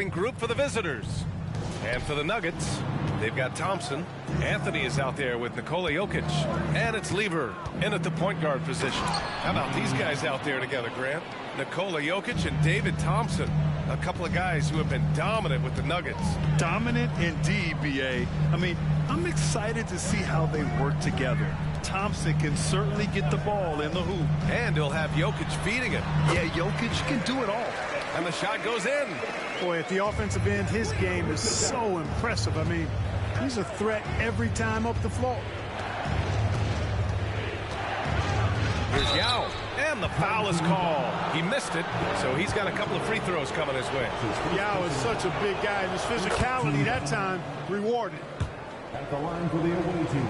Group for the visitors. And for the Nuggets, they've got Thompson. Anthony is out there with Nikola Jokic. And it's Lever in at the point guard position. How about these guys out there together, Grant? Nikola Jokic and David Thompson. A couple of guys who have been dominant with the Nuggets. Dominant indeed, B.A. I mean, I'm excited to see how they work together. Thompson can certainly get the ball in the hoop. And he'll have Jokic feeding it. Yeah, Jokic can do it all. And the shot goes in. Boy, at the offensive end, his game is so impressive. I mean, he's a threat every time up the floor. Here's Yao, and the foul is called. He missed it, so he's got a couple of free throws coming his way. Yao is such a big guy, and his physicality that time rewarded. At the line for the away team.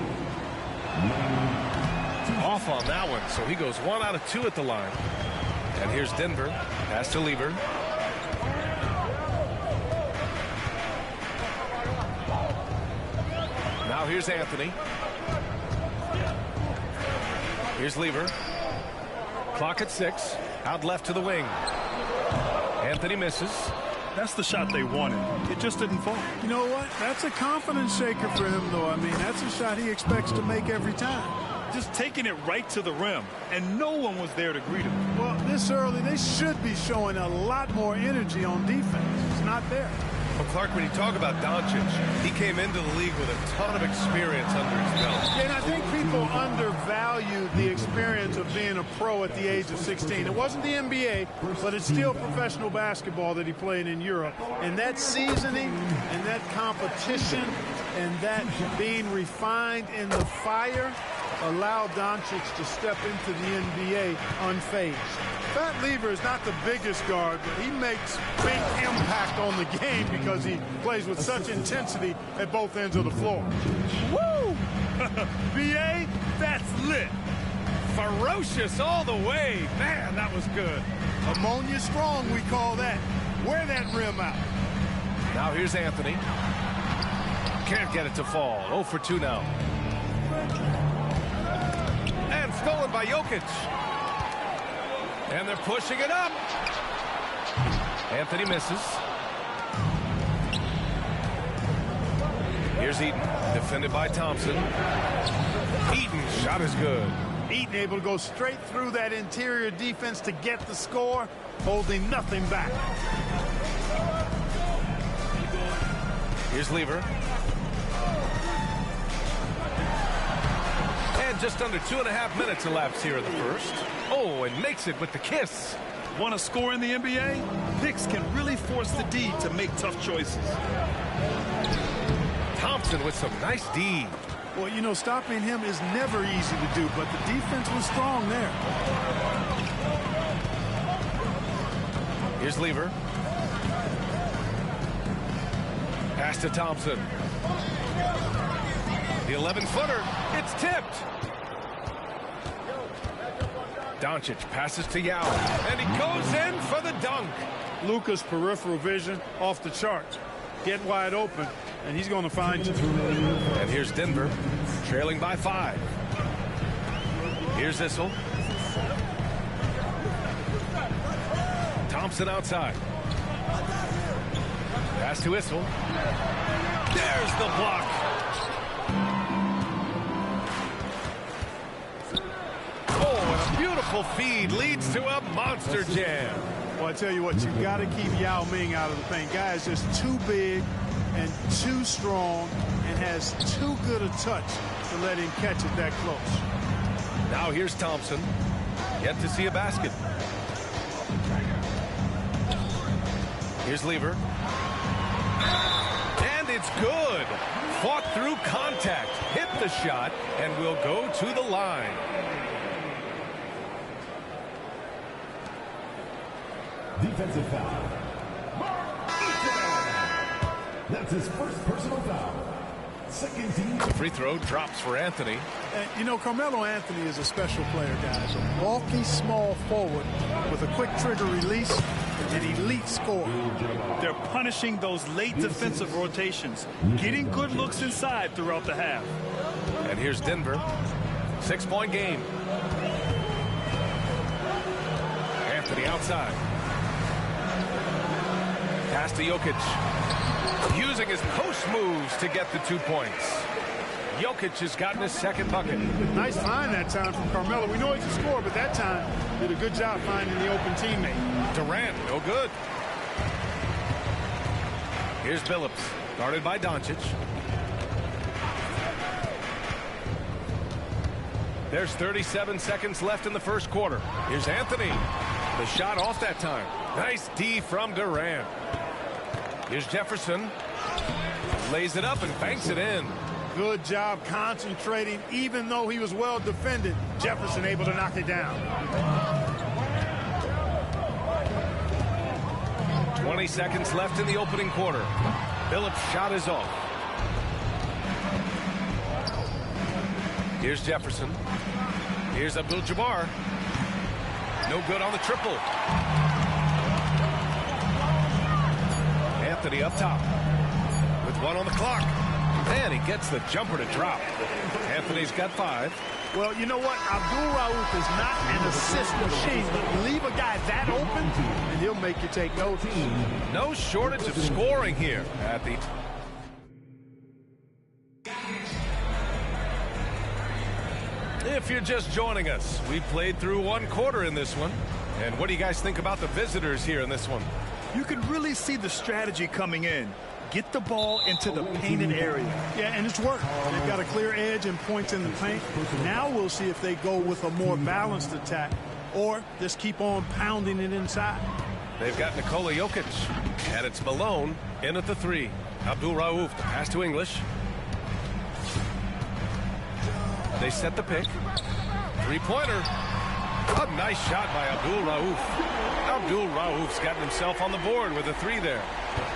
Off on that one, so he goes 1 out of 2 at the line. And here's Denver, pass to Lever. Now here's Anthony. Here's Lever. Clock at 6. Out left to the wing. Anthony misses. That's the shot they wanted. It just didn't fall. You know what? That's a confidence shaker for him, though. I mean, that's a shot he expects to make every time. Just taking it right to the rim, and no one was there to greet him. Well, this early, they should be showing a lot more energy on defense. It's not there. Well, Clark, when you talk about Doncic, he came into the league with a ton of experience under his belt. Yeah, and I think people undervalue the experience of being a pro at the age of 16. It wasn't the NBA, but it's still professional basketball that he played in Europe. And that seasoning and that competition and that being refined in the fire allowed Doncic to step into the NBA unfazed. Pat Lever is not the biggest guard, but he makes big impact on the game because he plays with such intensity at both ends of the floor. Woo! B.A., that's lit. Ferocious all the way. Man, that was good. Ammonia strong, we call that. Wear that rim out. Now here's Anthony. Can't get it to fall. 0 for 2 now. And stolen by Jokic. And they're pushing it up. Anthony misses. Here's Eaton, defended by Thompson. Eaton's shot is good. Eaton able to go straight through that interior defense to get the score, holding nothing back. Here's Lever. And just under 2.5 minutes elapsed here in the first. Oh, and makes it with the kiss. Want to score in the NBA? Picks can really force the D to make tough choices. Thompson with some nice D. Well, you know, stopping him is never easy to do, but the defense was strong there. Here's Lever. Pass to Thompson. The 11-footer. It's tipped. Doncic passes to Yao. And he goes in for the dunk. Luka's peripheral vision off the charts. Get wide open, and he's going to find you. And here's Denver, trailing by 5. Here's Issel. Thompson outside. Pass to Issel. There's the block. Oh, and a beautiful feed leads to a monster jam. Well, I tell you what, you got to keep Yao Ming out of the paint. Guy is just too big and too strong and has too good a touch to let him catch it that close. Now here's Thompson. Yet to see a basket. Here's Lever. And it's good. Fought through contact, hit the shot, and will go to the line. Defensive foul. That's his first personal foul. Second team. The free throw drops for Anthony. And, you know, Carmelo Anthony is a special player, guys. A bulky, small forward with a quick trigger release and an elite score. They're punishing those late defensive rotations, getting good looks inside throughout the half. And here's Denver. 6-point game. Anthony outside. Pass to Jokic. Using his post moves to get the 2 points. Jokic has gotten his second bucket. Nice find that time from Carmelo. We know he's a scorer, but that time did a good job finding the open teammate. Durant, no good. Here's Billups, guarded by Doncic. There's 37 seconds left in the first quarter. Here's Anthony. The shot off that time. Nice D from Durant. Here's Jefferson. Lays it up and banks it in. Good job concentrating. Even though he was well defended, Jefferson able to knock it down. 20 seconds left in the opening quarter. Billups' shot is off. Here's Jefferson. Here's Abdul-Jabbar. No good on the triple. Anthony up top with 1 on the clock. And he gets the jumper to drop. Anthony's got 5. Well, you know what? Abdul-Rauf is not an assist machine, but leave a guy that open, and he'll make you take notice. No shortage of scoring here at the... If you're just joining us, we played through 1 quarter in this one. And what do you guys think about the visitors here in this one? You can really see the strategy coming in. Get the ball into the painted area. Yeah, and it's worked. They've got a clear edge and points in the paint. Now we'll see if they go with a more balanced attack or just keep on pounding it inside. They've got Nikola Jokic, and it's Malone in at the 3. Abdul-Rauf, the pass to English. They set the pick. 3-pointer. A nice shot by Abdul-Rauf. Abdul-Rauf's gotten himself on the board with a 3 there.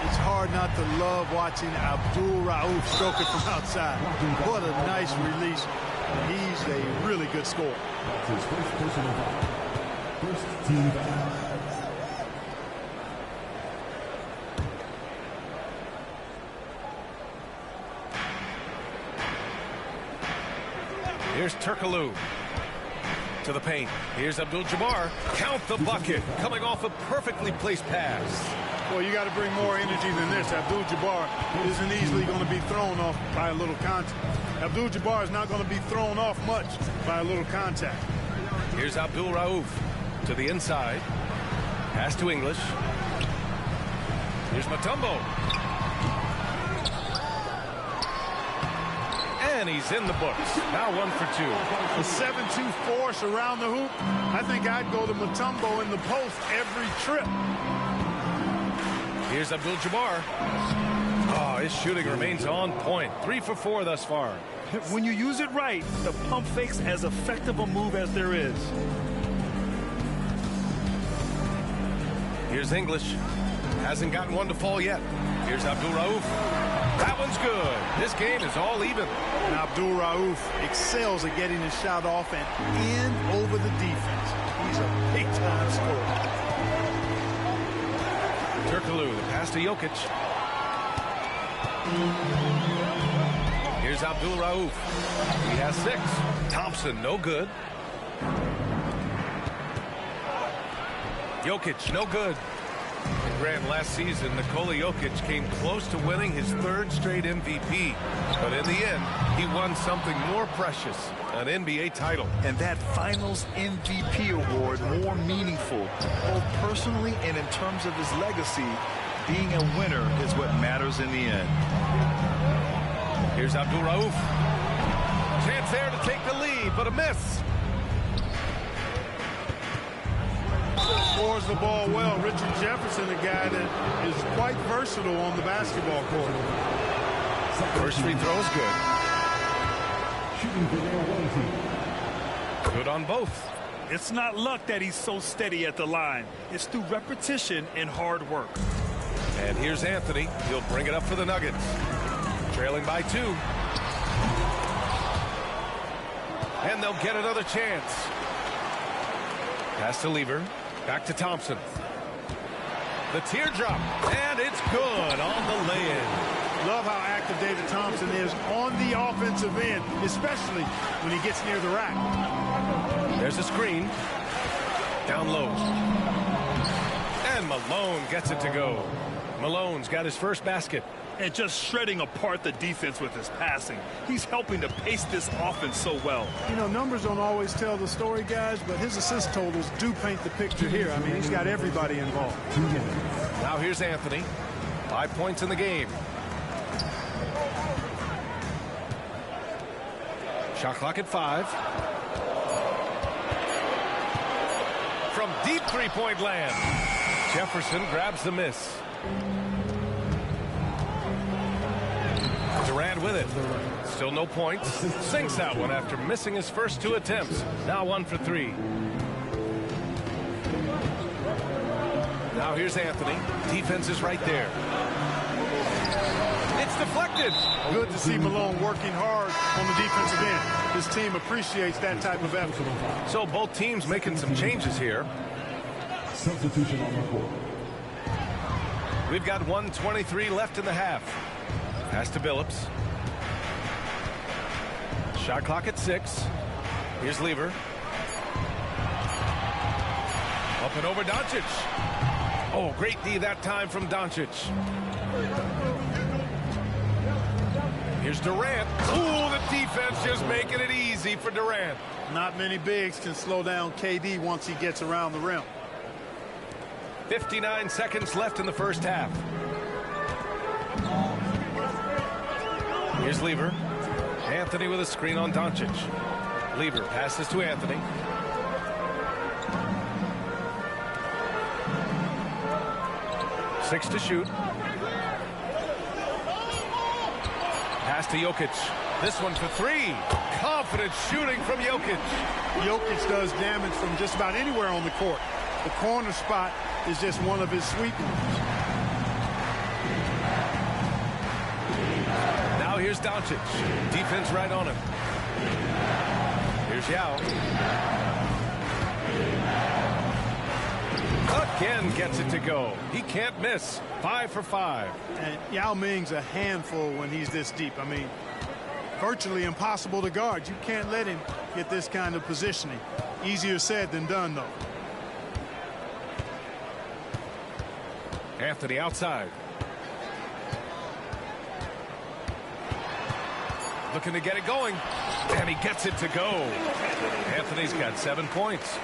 It's hard not to love watching Abdul-Rauf stroke it from outside. What a nice release. He's a really good scorer. That's his first personal foul. First team foul. Here's Turkoglu to the paint. Here's Abdul-Jabbar. Count the bucket. Coming off a perfectly placed pass. Well, you got to bring more energy than this. Abdul-Jabbar isn't easily going to be thrown off by a little contact. Abdul-Jabbar is not going to be thrown off much by a little contact. Here's Abdul-Rauf to the inside. Pass to English. Here's Mutombo. And he's in the books. Now 1 for 2. The 7-2 force around the hoop. I think I'd go to Mutombo in the post every trip. Here's Abdul-Jabbar. Oh, his shooting remains on point. 3 for 4 thus far. When you use it right, the pump fake's as effective a move as there is. Here's English. Hasn't gotten one to fall yet. Here's Abdul-Rauf. That one's good. This game is all even. And Abdul-Rauf excels at getting his shot off and in over the defense. He's a big-time scorer. Turkoglu, the pass to Jokic. Here's Abdul-Rauf. He has 6. Thompson, no good. Jokic, no good. And Grant, last season, Nikola Jokic came close to winning his 3rd straight MVP. But in the end, he won something more precious, an NBA title. And that Finals MVP award more meaningful, both personally and in terms of his legacy. Being a winner is what matters in the end. Here's Abdul-Rauf. Chance there to take the lead, but a miss. Scores the ball well. Richard Jefferson, a guy that is quite versatile on the basketball court. First free throw is good. Shooting for their 1 team. Good on both. It's not luck that he's so steady at the line. It's through repetition and hard work. And here's Anthony. He'll bring it up for the Nuggets. Trailing by 2. And they'll get another chance. Pass to Lever. Back to Thompson. The teardrop. And it's good on the lay-in. Love how active David Thompson is on the offensive end, especially when he gets near the rack. There's a screen. Down low. And Malone gets it to go. Malone's got his first basket. And just shredding apart the defense with his passing. He's helping to pace this offense so well. You know, numbers don't always tell the story, guys, but his assist totals do paint the picture here. I mean, he's got everybody involved. Now here's Anthony. 5 points in the game. Shot clock at 5. From deep three-point land. Jefferson grabs the miss. Durant with it. Still no points. Sinks that one after missing his first 2 attempts. Now 1 for 3. Now here's Anthony. Defense is right there. It's deflected. Good to see Malone working hard on the defensive end. His team appreciates that type of effort. So both teams making some changes here. Substitution on the court. We've got 1:23 left in the half. Pass to Billups. Shot clock at 6. Here's Lever. Up and over Doncic. Oh, great D that time from Doncic. Here's Durant. Ooh, the defense just making it easy for Durant. Not many bigs can slow down KD once he gets around the rim. 59 seconds left in the first half. Here's Lever. Anthony with a screen on Doncic. Lever passes to Anthony. Six to shoot. Pass to Jokic. This one for 3. Confident shooting from Jokic. Jokic does damage from just about anywhere on the court. The corner spot is just one of his sweet ones. Now here's Doncic. Defense right on him. Here's Yao. Again gets it to go. He can't miss. 5 for 5. And Yao Ming's a handful when he's this deep. I mean, virtually impossible to guard. You can't let him get this kind of positioning. Easier said than done, though. Anthony outside. Looking to get it going. And he gets it to go. Anthony's got 7 points.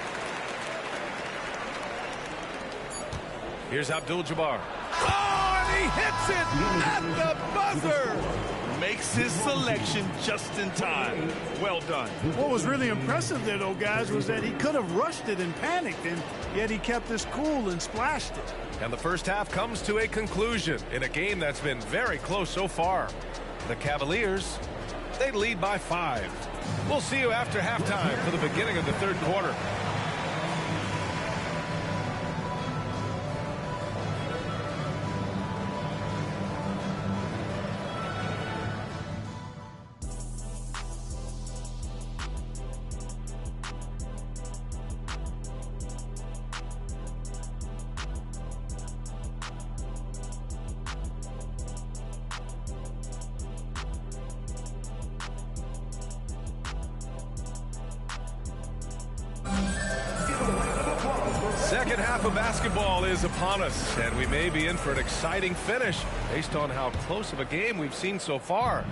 Here's Abdul-Jabbar. Oh, and he hits it at the buzzer. Makes his selection just in time. Well done. What was really impressive there, though, guys, was that he could have rushed it and panicked, and yet he kept his cool and splashed it. And the first half comes to a conclusion in a game that's been very close so far. The Cavaliers, they lead by 5. We'll see you after halftime for the beginning of the third quarter. Second half of basketball is upon us, and we may be in for an exciting finish based on how close of a game we've seen so far.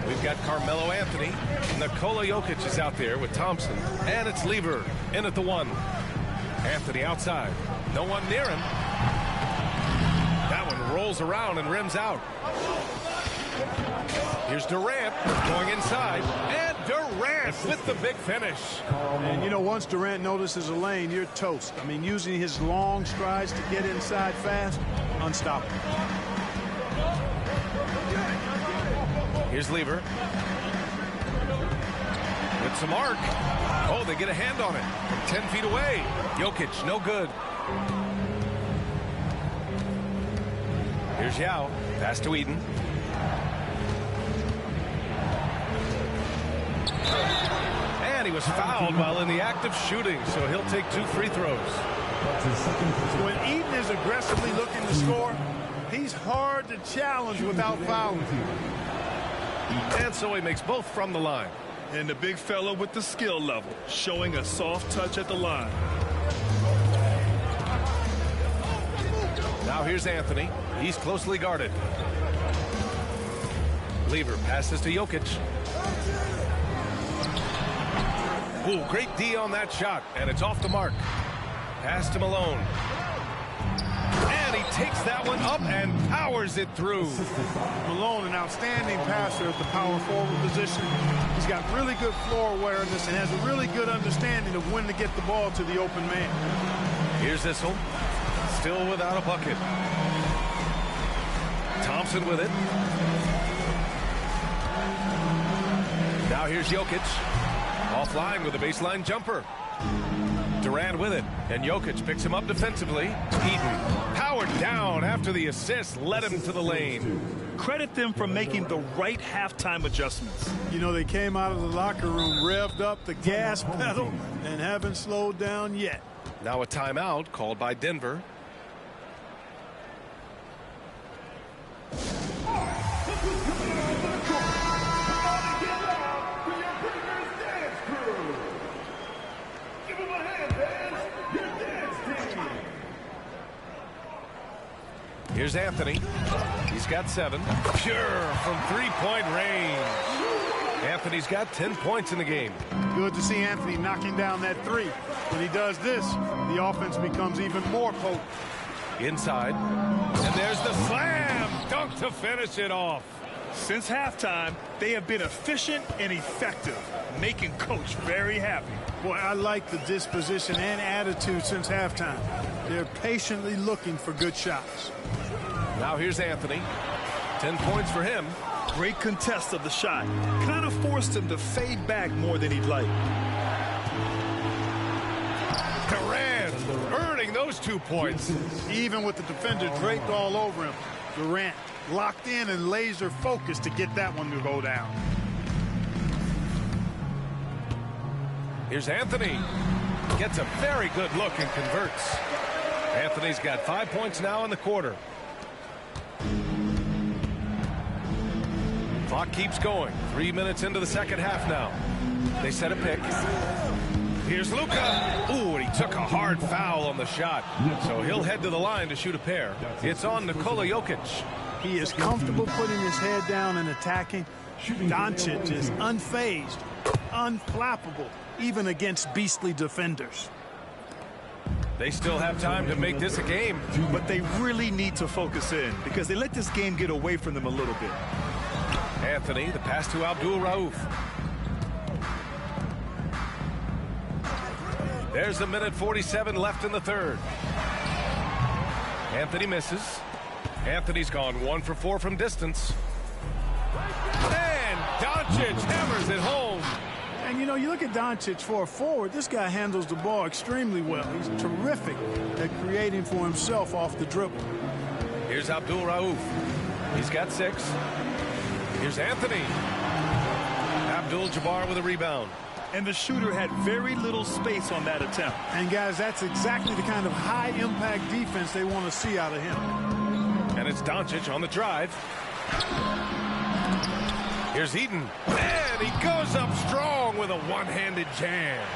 We've got Carmelo Anthony. Nikola Jokic is out there with Thompson, and it's Lever in at the 1. Anthony outside. No one near him. That one rolls around and rims out. Here's Durant going inside, and Durant with the big finish. And, you know, once Durant notices a lane, you're toast. I mean, using his long strides to get inside fast, unstoppable. Here's Lever. With some arc. Oh, they get a hand on it from 10 feet away. Jokic, no good. Here's Yao. Pass to Eden. And he was fouled while in the act of shooting, so he'll take 2 free throws. When Eden is aggressively looking to score, he's hard to challenge without fouling. And so he makes both from the line. And the big fella with the skill level, showing a soft touch at the line. Now here's Anthony. He's closely guarded. Lever passes to Jokic. Ooh, great D on that shot, and it's off the mark. Pass to Malone. And he takes that one up and powers it through. Malone, an outstanding passer at the power forward position. He's got really good floor awareness and has a really good understanding of when to get the ball to the open man. Here's Issel. Still without a bucket. Thompson with it. Now here's Jokic. Offline with a baseline jumper. Durant with it, and Jokic picks him up defensively. Eaton powered down after the assist, led him to the lane. Credit them for making the right halftime adjustments. You know, they came out of the locker room, revved up the gas pedal, and haven't slowed down yet. Now a timeout called by Denver. Here's Anthony. He's got 7. Pure from three-point range. Anthony's got 10 points in the game. Good to see Anthony knocking down that 3. When he does this, the offense becomes even more potent. Inside. And there's the slam dunk to finish it off. Since halftime, they have been efficient and effective, making Coach very happy. Boy, I like the disposition and attitude since halftime. They're patiently looking for good shots. Now here's Anthony. 10 points for him. Great contest of the shot. Kind of forced him to fade back more than he'd like. Durant earning those 2 points. Even with the defender draped all over him, Durant locked in and laser focused to get that one to go down. Here's Anthony. Gets a very good look and converts. Anthony's got 5 points now in the quarter. Clock keeps going. 3 minutes into the second half now. They set a pick. Here's Luka. Ooh, and he took a hard foul on the shot. So he'll head to the line to shoot a pair. It's on Nikola Jokic. He is comfortable putting his head down and attacking. Doncic is unfazed, unflappable, even against beastly defenders. They still have time to make this a game. But they really need to focus in because they let this game get away from them a little bit. Anthony, the pass to Abdul Rauf. There's a minute 47 left in the third. Anthony misses. Anthony's gone 1 for 4 from distance. And Doncic hammers it home. And, you know, you look at Doncic for a forward, this guy handles the ball extremely well. He's terrific at creating for himself off the dribble. Here's Abdul Rauf. He's got 6. Here's Anthony. Abdul-Jabbar with a rebound. And the shooter had very little space on that attempt. And, guys, that's exactly the kind of high-impact defense they want to see out of him. And it's Doncic on the drive. Here's Eaton. And he goes up strong with a one-handed jam.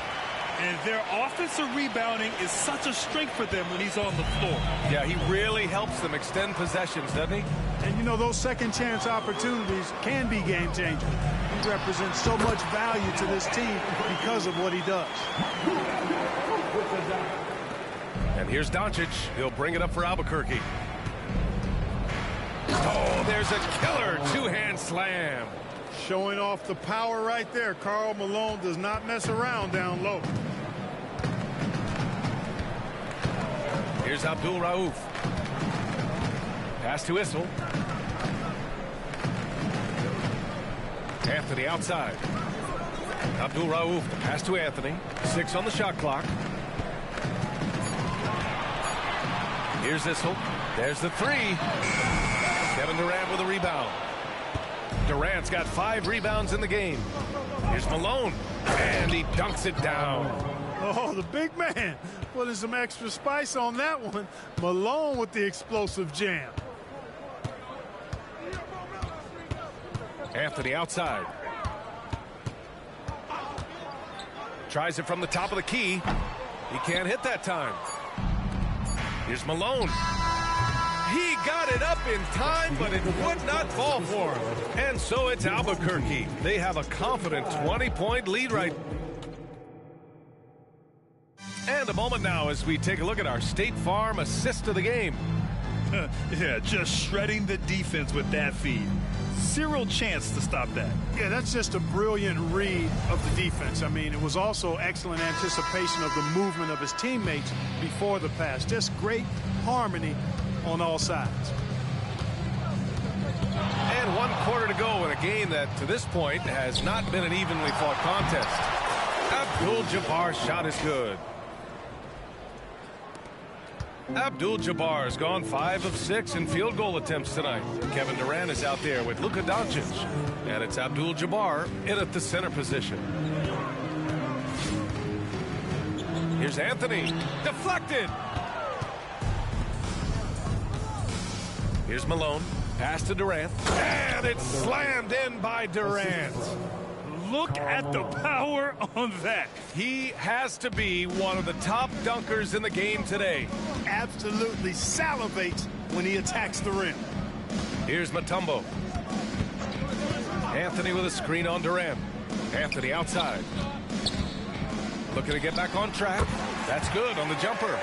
And their offensive rebounding is such a strength for them when he's on the floor. Yeah, he really helps them extend possessions, doesn't he? And, you know, those second-chance opportunities can be game-changing. He represents so much value to this team because of what he does. And here's Doncic. He'll bring it up for Albuquerque. Oh, there's a killer two-hand slam. Showing off the power right there. Karl Malone does not mess around down low. Here's Abdul Rauf. Pass to Issel. Anthony outside. Abdul Rauf, the pass to Anthony. 6 on the shot clock. Here's Issel. There's the 3. Kevin Durant with a rebound. Durant's got 5 rebounds in the game. Here's Malone. And he dunks it down. Oh, the big man putting some extra spice on that one. Malone with the explosive jam. Anthony outside. Tries it from the top of the key. He can't hit that time. Here's Malone. in time, but it would not fall for him. And so it's Albuquerque. They have a confident 20-point lead right. And a moment now as we take a look at our State Farm assist of the game. Yeah, just shredding the defense with that feed. Zero chance to stop that. Yeah, that's just a brilliant read of the defense. I mean, it was also excellent anticipation of the movement of his teammates before the pass. Just great harmony on all sides. And 1 quarter to go in a game that, to this point, has not been an evenly fought contest. Abdul-Jabbar's shot is good. Abdul-Jabbar's gone 5 of 6 in field goal attempts tonight. Kevin Durant is out there with Luka Doncic. And it's Abdul-Jabbar in at the center position. Here's Anthony. Deflected. Here's Malone. Pass to Durant. And it's slammed in by Durant. Look at the power on that. He has to be one of the top dunkers in the game today. Absolutely salivates when he attacks the rim. Here's Mutombo. Anthony with a screen on Durant. Anthony outside. Looking to get back on track. That's good on the jumper.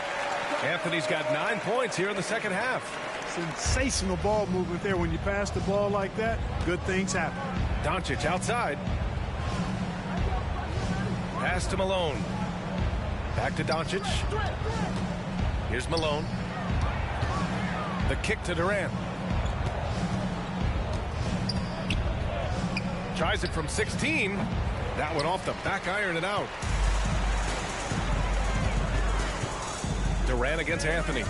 Anthony's got 9 points here in the second half. Sensational ball movement there. When you pass the ball like that, good things happen. Doncic outside. Pass to Malone. Back to Doncic. Here's Malone. The kick to Durant. Tries it from 16. That one off the back iron and out. Durant against Anthony.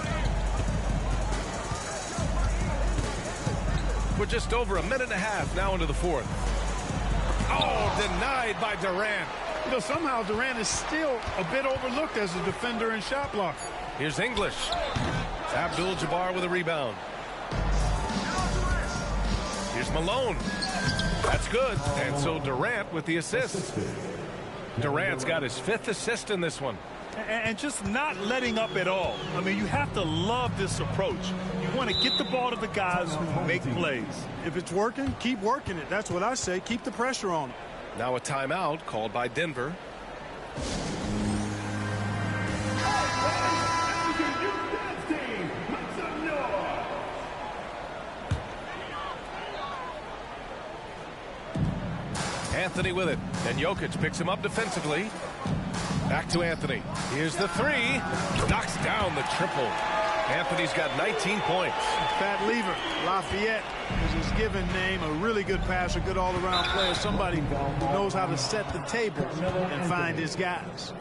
We're just over a minute and a half now into the fourth. Oh, denied by Durant. You know, somehow Durant is still a bit overlooked as a defender and shot blocker. Here's English. Abdul-Jabbar with a rebound. Here's Malone. That's good. And so Durant with the assist. Durant's got his 5th assist in this one. And just not letting up at all. I mean, you have to love this approach. You want to get the ball to the guys who make plays. If it's working, keep working it. That's what I say. Keep the pressure on him. Now a timeout called by Denver. Anthony with it, and Jokic picks him up defensively. Back to Anthony. Here's the 3. Knocks down the triple. Anthony's got 19 points. Pat Lever, Lafayette, is his given name. A really good passer, good all-around player. Somebody who knows how to set the table and find his guys.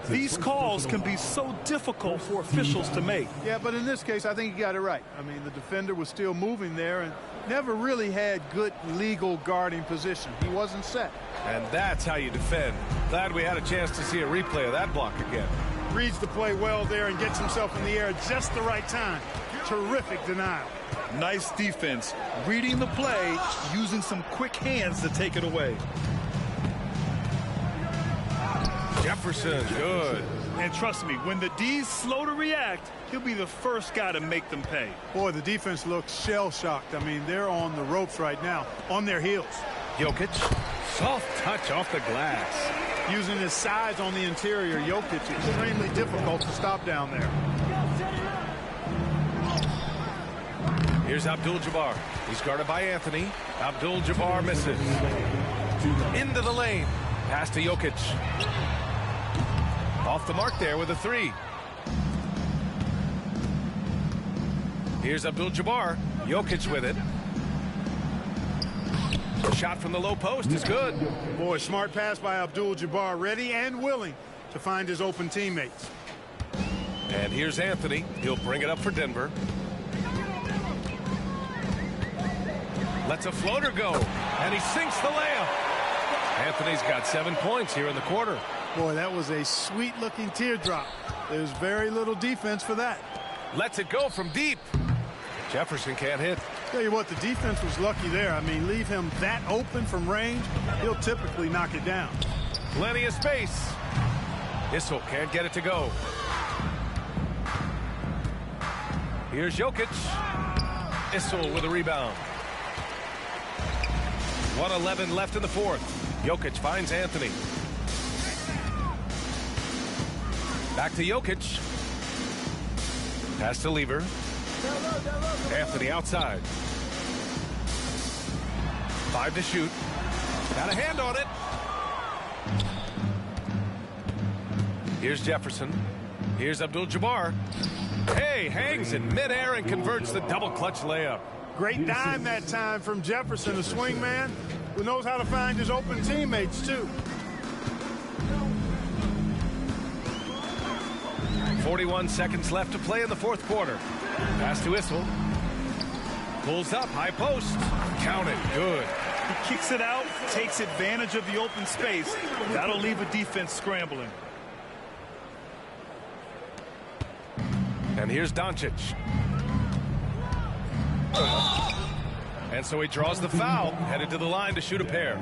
These calls can be so difficult for officials to make. Yeah, but in this case, I think he got it right. I mean, the defender was still moving there and never really had good legal guarding position. He wasn't set. And that's how you defend. Glad we had a chance to see a replay of that block again. Reads the play well there and gets himself in the air at just the right time. Terrific denial. Nice defense. Reading the play, using some quick hands to take it away. Jefferson, good. And trust me, when the D's slow to react, he'll be the first guy to make them pay. Boy, the defense looks shell-shocked. I mean, they're on the ropes right now, on their heels. Jokic, soft touch off the glass. Using his size on the interior, Jokic, extremely difficult to stop down there. Here's Abdul-Jabbar. He's guarded by Anthony. Abdul-Jabbar misses. Into the lane. Pass to Jokic. Off the mark there with a 3. Here's Abdul-Jabbar. Jokic with it. The shot from the low post is good. Boy, smart pass by Abdul-Jabbar, ready and willing to find his open teammates. And here's Anthony. He'll bring it up for Denver. Lets a floater go, and he sinks the layup. Anthony's got 7 points here in the quarter. Boy, that was a sweet-looking teardrop. There's very little defense for that. Lets it go from deep. Jefferson can't hit. Tell you what, the defense was lucky there. I mean, leave him that open from range, he'll typically knock it down. Plenty of space. Issel can't get it to go. Here's Jokic. Issel with a rebound. 1:11 left in the fourth. Jokic finds Anthony. Back to Jokic. Pass to Lever. Anthony outside. 5 to shoot. Got a hand on it. Here's Jefferson. Here's Abdul-Jabbar. Hey, hangs in midair and converts the double clutch layup. Great dime that time from Jefferson, a swing man who knows how to find his open teammates, too. 41 seconds left to play in the fourth quarter. Pass to Issel. Pulls up, high post. Count it, good. He kicks it out, takes advantage of the open space. That'll leave a defense scrambling. And here's Doncic. And so he draws the foul, headed to the line to shoot a pair.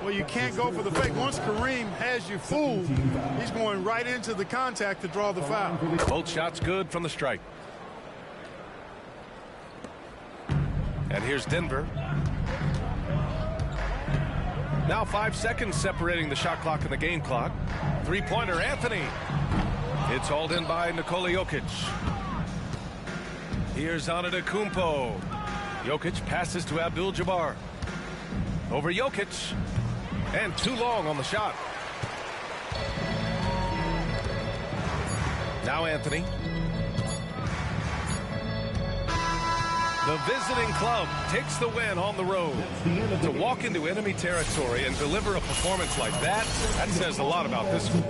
Well, you can't go for the fake. Once Kareem has you fooled, he's going right into the contact to draw the foul. Both shots good from the strike. And here's Denver. Now 5 seconds separating the shot clock and the game clock. Three-pointer, Anthony. It's hauled in by Nikola Jokic. Here's Antetokounmpo. Jokic passes to Abdul-Jabbar. Over Jokic. And too long on the shot. Now Anthony. The visiting club takes the win on the road. To walk into enemy territory and deliver a performance like that says a lot about this one.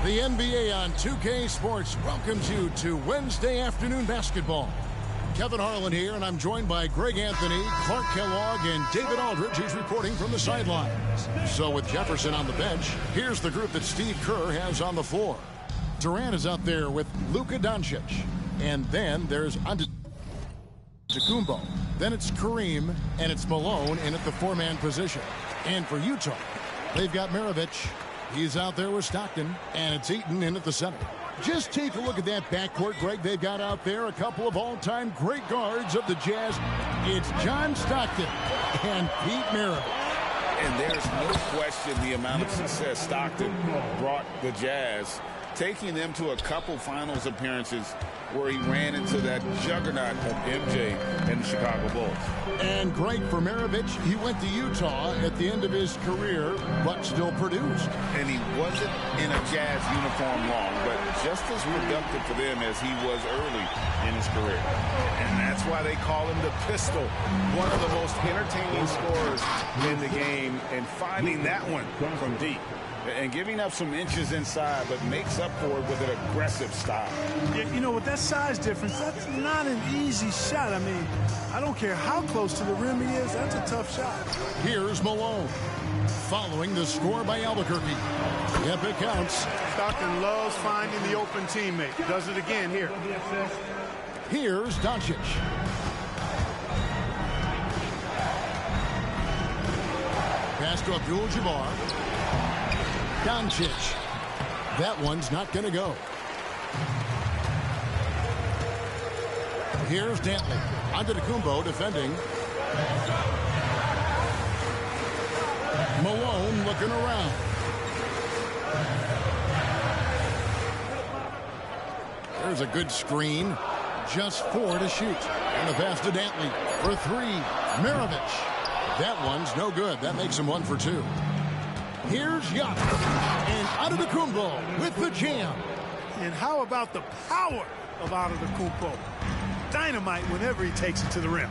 The NBA on 2K Sports welcomes you to Wednesday afternoon basketball. Kevin Harlan here, and I'm joined by Greg Anthony, Clark Kellogg, and David Aldridge, who's reporting from the sidelines. So with Jefferson on the bench, here's the group that Steve Kerr has on the floor. Durant is out there with Luka Doncic. And then there's Antetokounmpo. Then it's Kareem, and it's Malone in at the four-man position. And for Utah, they've got Maravich. He's out there with Stockton, and it's Eaton in at the center. Just take a look at that backcourt, Greg. They've got out there a couple of all-time great guards of the Jazz. It's John Stockton and Pete Maravich. And there's no question the amount of success Stockton brought the Jazz, taking them to a couple finals appearances where he ran into that juggernaut of MJ and the Chicago Bulls. And Greg, for Maravich, he went to Utah at the end of his career, but still produced. And he wasn't in a Jazz uniform long, but just as productive for them as he was early in his career. And that's why they call him the Pistol, one of the most entertaining scorers in the game, and finding that one from deep. And giving up some inches inside, but makes up for it with an aggressive style. Yeah, you know, with that size difference, that's not an easy shot. I mean, I don't care how close to the rim he is, that's a tough shot. Here's Malone, following the score by Albuquerque. Yep, it counts. Stockton loves finding the open teammate. Does it again here. Here's Doncic. Pass to Abdul-Jabbar. Doncic. That one's not going to go. Here's Dantley. Antetokounmpo defending. Malone looking around. There's a good screen. Just 4 to shoot. And a pass to Dantley for 3. Maravich. That one's no good. That makes him 1 for 2. Here's Giannis, and Antetokounmpo with the jam. And how about the power of Antetokounmpo? Dynamite whenever he takes it to the rim.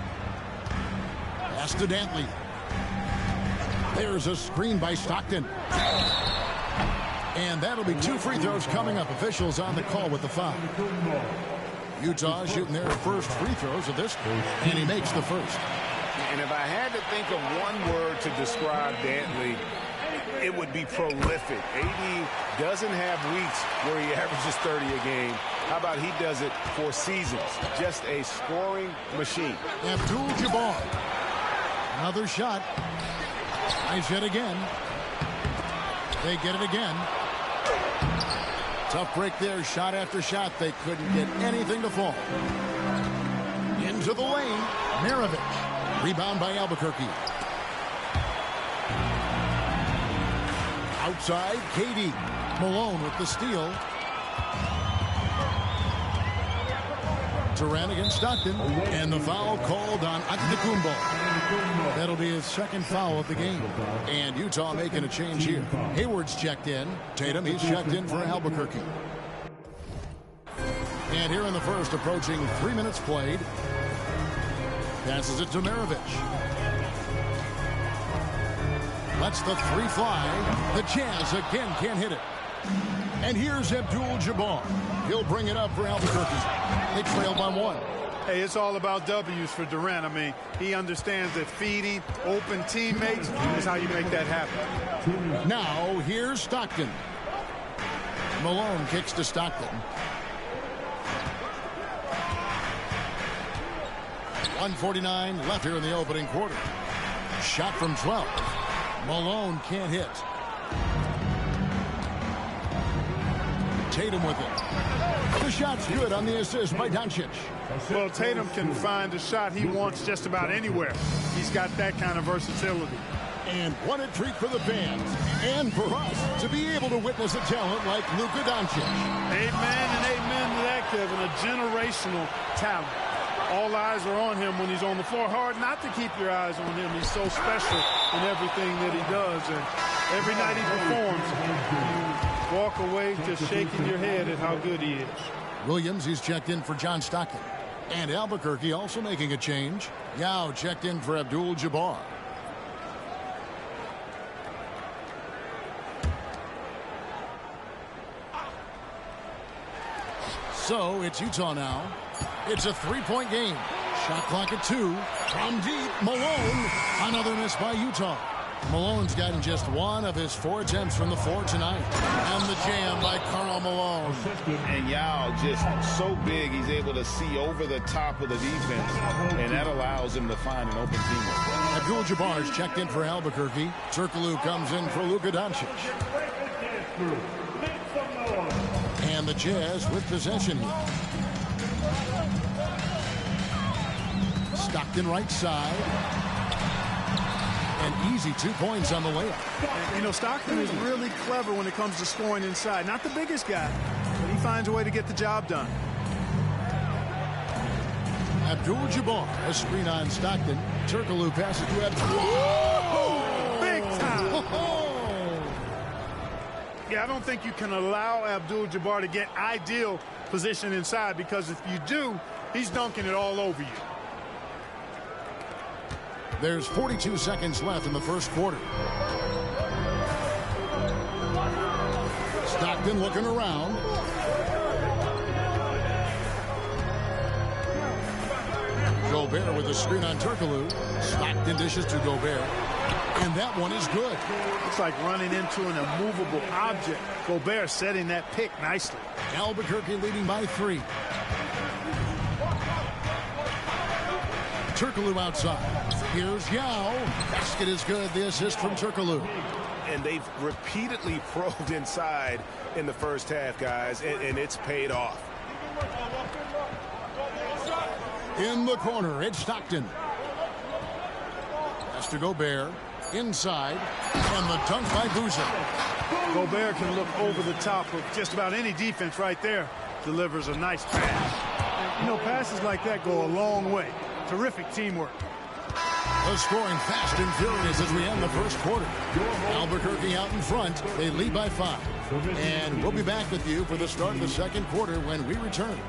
Pass to Dantley. There's a screen by Stockton. And that'll be 2 free throws coming up. Officials on the call with the foul. Utah shooting their first free throws of this, and he makes the first. And if I had to think of one word to describe Dantley, it would be prolific. AD doesn't have weeks where he averages 30 a game. How about he does it for seasons? Just a scoring machine. Abdul-Jabbar. Another shot. Nice hit again. They get it again. Tough break there. Shot after shot. They couldn't get anything to fall. Into the lane. Maravich. Rebound by Albuquerque. Outside, KD. Malone with the steal. Durant against Stockton. And the foul called on Antetokounmpo. That'll be his second foul of the game. And Utah making a change here. Hayward's checked in. Tatum, he's checked in for Albuquerque. And here in the first, approaching 3 minutes played. Passes it to Maravich. Lets the 3 fly. The Jazz again can't hit it. And here's Abdul-Jabbar. He'll bring it up for Albuquerque. They trail by 1. Hey, it's all about W's for Durant. I mean, he understands that feeding open teammates is how you make that happen. Now, here's Stockton. Malone kicks to Stockton. 1:49 left here in the opening quarter. Shot from 12. Malone can't hit. Tatum with it. The shot's good on the assist by Doncic. Well, Tatum can find a shot he wants just about anywhere. He's got that kind of versatility. And what a treat for the fans and for us to be able to witness a talent like Luka Doncic. Amen and amen to that, Kevin. A generational talent. All eyes are on him when he's on the floor. Hard not to keep your eyes on him. He's so special in everything that he does. And every night he performs, you walk away just shaking your head at how good he is. Williams, he's checked in for John Stockton. And Albuquerque also making a change. Yao checked in for Abdul-Jabbar. So it's Utah now. It's a 3-point game. Shot clock at 2. From deep, Malone. Another miss by Utah. Malone's gotten just 1 of his 4 attempts from the floor tonight. And the jam by Karl Malone. And Yao just so big, he's able to see over the top of the defense, and that allows him to find an open teammate. Abdul-Jabbar's checked in for Albuquerque. Turkoglu comes in for Luka Doncic. And the Jazz with possession here. Stockton right side. And easy 2 points on the layup. And, you know, Stockton is really clever when it comes to scoring inside. Not the biggest guy, but he finds a way to get the job done. Abdul-Jabbar, a screen on Stockton. Turkoglu passes to Abdul-Jabbar. Big time. Yeah, I don't think you can allow Abdul-Jabbar to get ideal position inside, because if you do, he's dunking it all over you. There's 42 seconds left in the first quarter. Stockton looking around. Gobert with a screen on Turkoglu. Stockton dishes to Gobert. And that one is good. It's like running into an immovable object. Gobert setting that pick nicely. Albuquerque leading by 3. Turkoglu outside. Here's Yao. Basket is good. The assist from Turkoglu. And they've repeatedly probed inside in the first half, guys, and it's paid off. In the corner, it's Stockton. Pass to Gobert. Inside. And the dunk by Boozer. Gobert can look over the top of just about any defense right there. Delivers a nice pass. You know, passes like that go a long way. Terrific teamwork. The scoring fast and furious as we end the first quarter. Albuquerque out in front. They lead by 5. And we'll be back with you for the start of the second quarter when we return.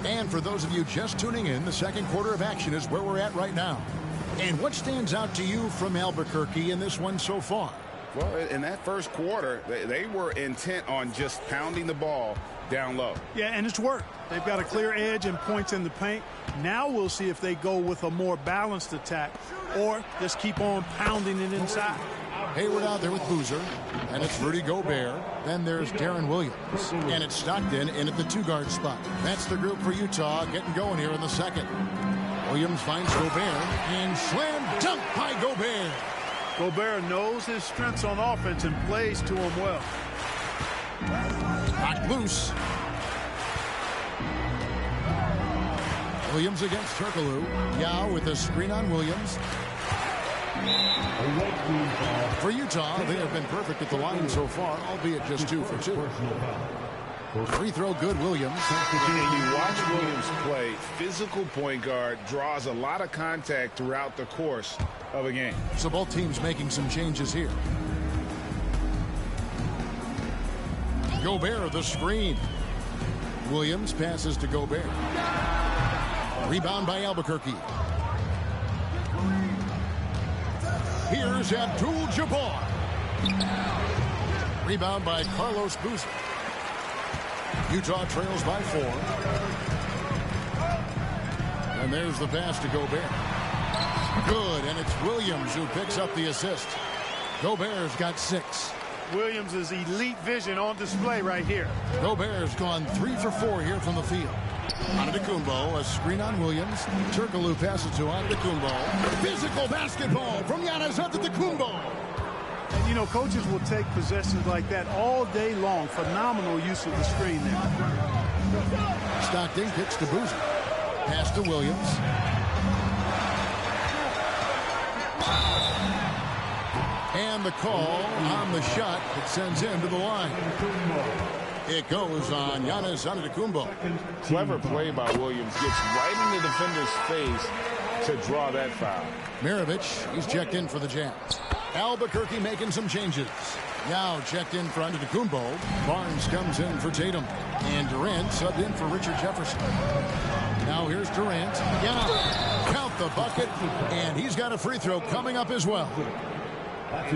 And for those of you just tuning in, the second quarter of action is where we're at right now. And what stands out to you from Albuquerque in this one so far? Well, in that first quarter, they were intent on just pounding the ball down low. Yeah, and it's worked. They've got a clear edge and points in the paint. Now we'll see if they go with a more balanced attack or just keep on pounding it inside. Hayward out there with Boozer, and it's Rudy Gobert. Then there's Darren Williams, and it's Stockton in at the 2-guard spot. That's the group for Utah getting going here in the second. Williams finds Gobert, and slam dunk by Gobert. Gobert knows his strengths on offense and plays to him well. Knocked loose. Williams against Turkoglu. Yao with a screen on Williams. For Utah, they have been perfect at the line so far, albeit just 2 for 2. Free throw good, Williams. And you watch Williams play, physical point guard, draws a lot of contact throughout the course of a game. So both teams making some changes here. Gobert the screen. Williams passes to Gobert. Rebound by Albuquerque. Here's Abdul-Jabbar. Rebound by Carlos Boozer. Utah trails by 4. And there's the pass to Gobert. Good, and it's Williams who picks up the assist. Gobert's got 6. Williams' elite vision on display right here. Gobert's gone 3 for 4 here from the field. Antetokounmpo, a screen on Williams. Turkoglu passes to Antetokounmpo. Physical basketball from Giannis Antetokounmpo. And, you know, coaches will take possessions like that all day long. Phenomenal use of the screen there. Stockton kicks to Boozer. Pass to Williams. And the call on the shot that sends him to the line. It goes on Giannis Antetokounmpo. Clever play by Williams. Gets right in the defender's face to draw that foul. Maravich, he's checked in for the Jazz. Albuquerque making some changes. Yao checked in for Antetokounmpo. Barnes comes in for Tatum. And Durant subbed in for Richard Jefferson. Now here's Durant. Yeah, count the bucket, and he's got a free throw coming up as well.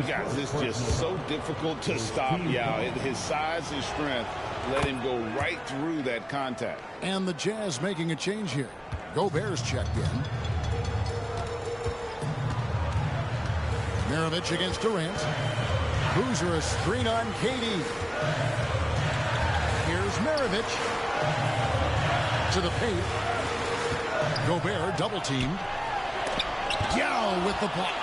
Guys, it's just so difficult to stop Yao. His size and strength let him go right through that contact. And the Jazz making a change here. Gobert's checked in. Maravich against Durant. Boozer a screen on KD. Here's Maravich to the paint. Gobert double teamed. Yao with the block.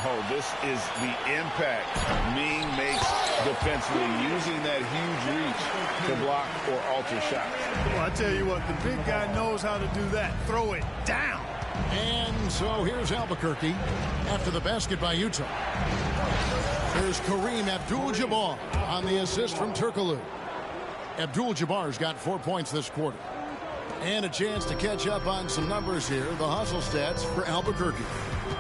Oh, this is the impact Ming makes defensively, using that huge reach to block or alter shots. Well, I tell you what, the big guy knows how to do that. Throw it down. And so here's Albuquerque after the basket by Utah. There's Kareem Abdul-Jabbar on the assist from Turkoglu. Abdul-Jabbar's got 4 points this quarter. And a chance to catch up on some numbers here. The hustle stats for Albuquerque.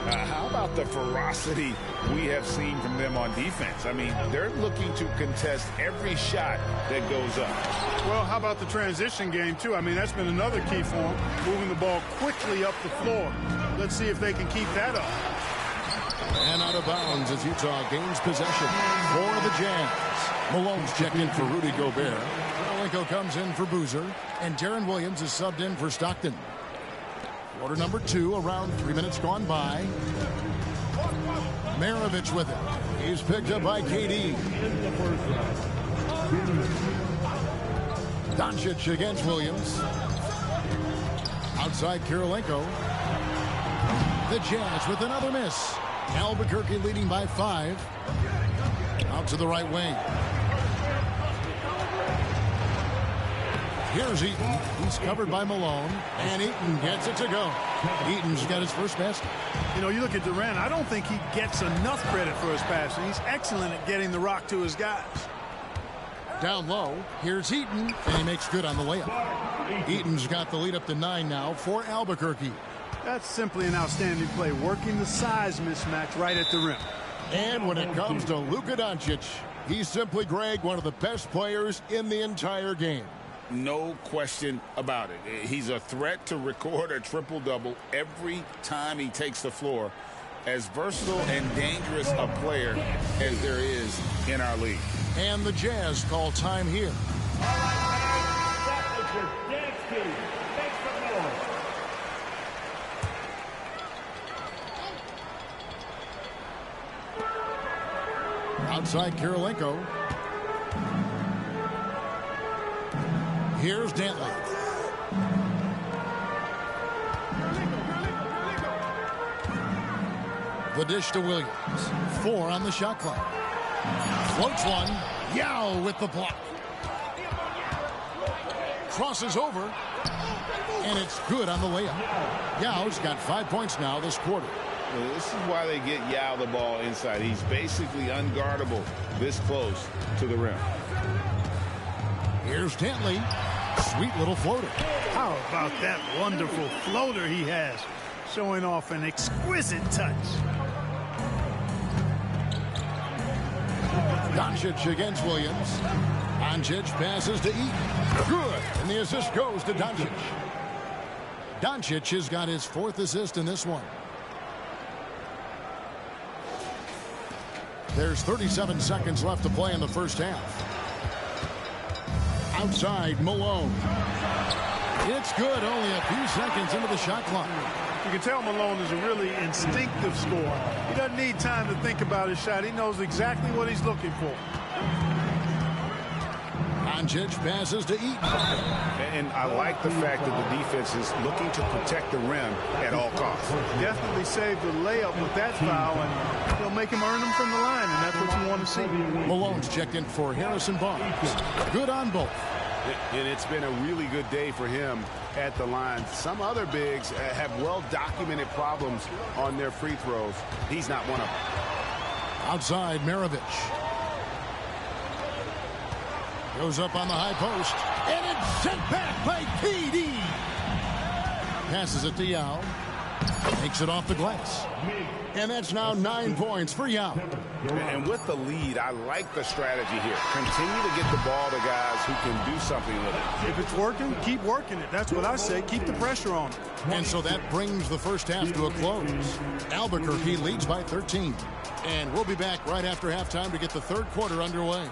How about the ferocity we have seen from them on defense? I mean, they're looking to contest every shot that goes up. Well, how about the transition game, too? I mean, that's been another key for them, moving the ball quickly up the floor. Let's see if they can keep that up. And out of bounds as Utah gains possession for the Jazz. Malone's checked in for Rudy Gobert. Karolinko comes in for Boozer. And Deron Williams is subbed in for Stockton. Quarter number 2, around 3 minutes gone by. Maravich with it. He's picked up by KD. Doncic against Williams. Outside Karolinko. The Jazz with another miss. Albuquerque leading by 5. Out to the right wing. Here's Eaton. He's covered by Malone. And Eaton gets it to go. Eaton's got his first basket. You know, you look at Durant, I don't think he gets enough credit for his passing. He's excellent at getting the rock to his guys. Down low, here's Eaton, and he makes good on the layup. Eaton's got the lead up to 9 now for Albuquerque. That's simply an outstanding play, working the size mismatch right at the rim. And when it comes to Luka Doncic, he's simply, Greg, one of the best players in the entire game. No question about it. He's a threat to record a triple-double every time he takes the floor. As versatile and dangerous a player as there is in our league. And the Jazz call time here. Outside Karolinko. Here's Dantley. The dish to Williams. 4 on the shot clock. Floats one. Yao with the block. Crosses over. And it's good on the layup. Yao's got 5 points now this quarter. Well, this is why they get Yao the ball inside. He's basically unguardable this close to the rim. Here's Dantley. Sweet little floater. How about that wonderful floater he has? Showing off an exquisite touch. Doncic against Williams. Doncic passes to Eaton. Good. And the assist goes to Doncic. Doncic has got his 4th assist in this one. There's 37 seconds left to play in the first half. Outside, Malone. It's good. Only a few seconds into the shot clock. You can tell Malone is a really instinctive scorer. He doesn't need time to think about his shot. He knows exactly what he's looking for. Doncic passes to Eaton. And I like the fact that the defense is looking to protect the rim at all costs. Definitely saved the layup with that foul, and he'll make him earn them from the line, and that's what you want to see. Malone's checked in for Harrison Barnes. Good on both. And it's been a really good day for him at the line. Some other bigs have well-documented problems on their free throws. He's not one of them. Outside, Maravich. Goes up on the high post. And it's sent back by KD. Passes it to Yao. Takes it off the glass. And that's now 9 points for Yao. And with the lead, I like the strategy here. Continue to get the ball to guys who can do something with it. If it's working, keep working it. That's what I say. Keep the pressure on it. And so that brings the first half to a close. Albuquerque leads by 13. And we'll be back right after halftime to get the third quarter underway.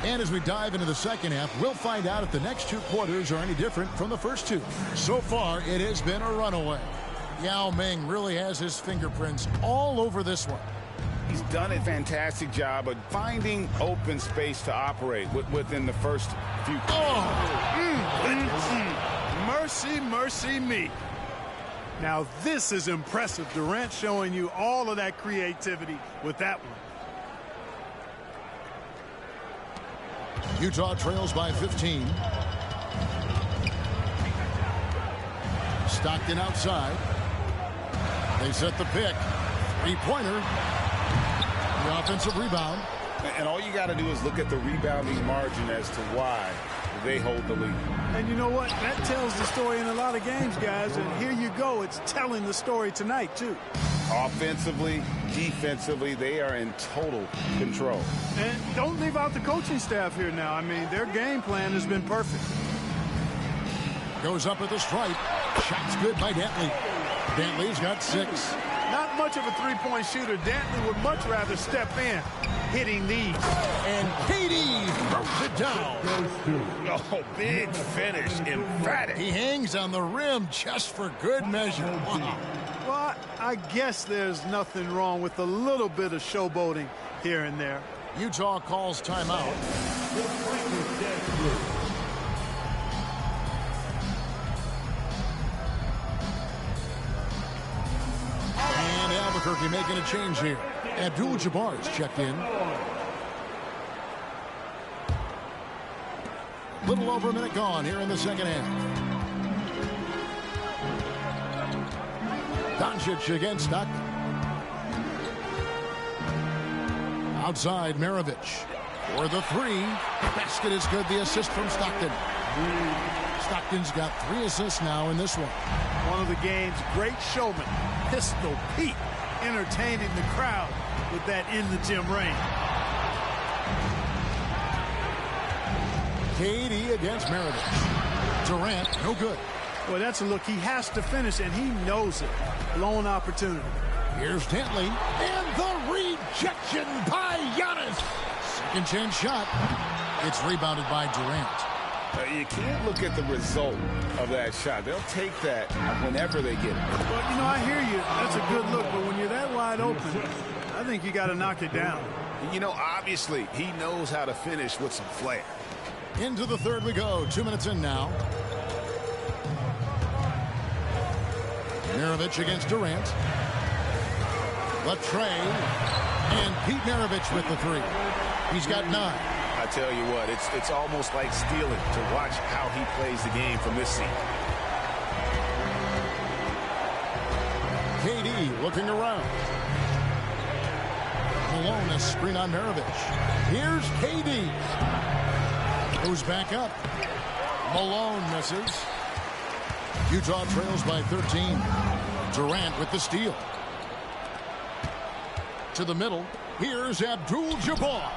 And as we dive into the second half, we'll find out if the next 2 quarters are any different from the first 2. So far, it has been a runaway. Yao Ming really has his fingerprints all over this one. He's done a fantastic job of finding open space to operate within the first few. Mercy, mercy me. Now this is impressive. Durant showing you all of that creativity with that one. Utah trails by 15. Stockton outside. They set the pick. 3-pointer. The offensive rebound. And all you got to do is look at the rebounding margin as to why they hold the lead. And you know what? That tells the story in a lot of games, guys. And here you go. It's telling the story tonight, too. Offensively, defensively, they are in total control. And don't leave out the coaching staff here now. I mean, their game plan has been perfect. Goes up at the stripe. Shot's good by Dantley. Dantley's got 6. Not much of a three-point shooter. Dantley would much rather step in, hitting these. And KD throws it down. Oh, big finish, emphatic. He hangs on the rim just for good measure. Wow. Well, I guess there's nothing wrong with a little bit of showboating here and there. Utah calls timeout. And Albuquerque making a change here. Abdul-Jabbar's checked in. Little over a minute gone here in the second half. Doncic against Stockton. Outside, Maravich for the 3. Basket is good. The assist from Stockton. Stockton's got 3 assists now in this one. One of the game's great showmen, Pistol Pete, entertaining the crowd with that in-the-gym rain. KD against Maravich. Durant, no good. Well, that's a look he has to finish, and he knows it. Blown opportunity. Here's Dantley. And the rejection by Giannis. Second chance shot. It's rebounded by Durant. You can't look at the result of that shot. They'll take that whenever they get it. Well, you know, I hear you. That's a good look, but when you're that wide open, I think you got to knock it down. You know, obviously, he knows how to finish with some flair. Into the third we go. 2 minutes in now. Maravich against Durant. Latrey. And Pete Maravich with the 3. He's got 9. I tell you what, it's almost like stealing to watch how he plays the game from this seat. KD looking around. Malone, a screen on Maravich. Here's KD. Goes back up. Malone misses. Utah trails by 13. Durant with the steal. To the middle. Here's Abdul-Jabbar.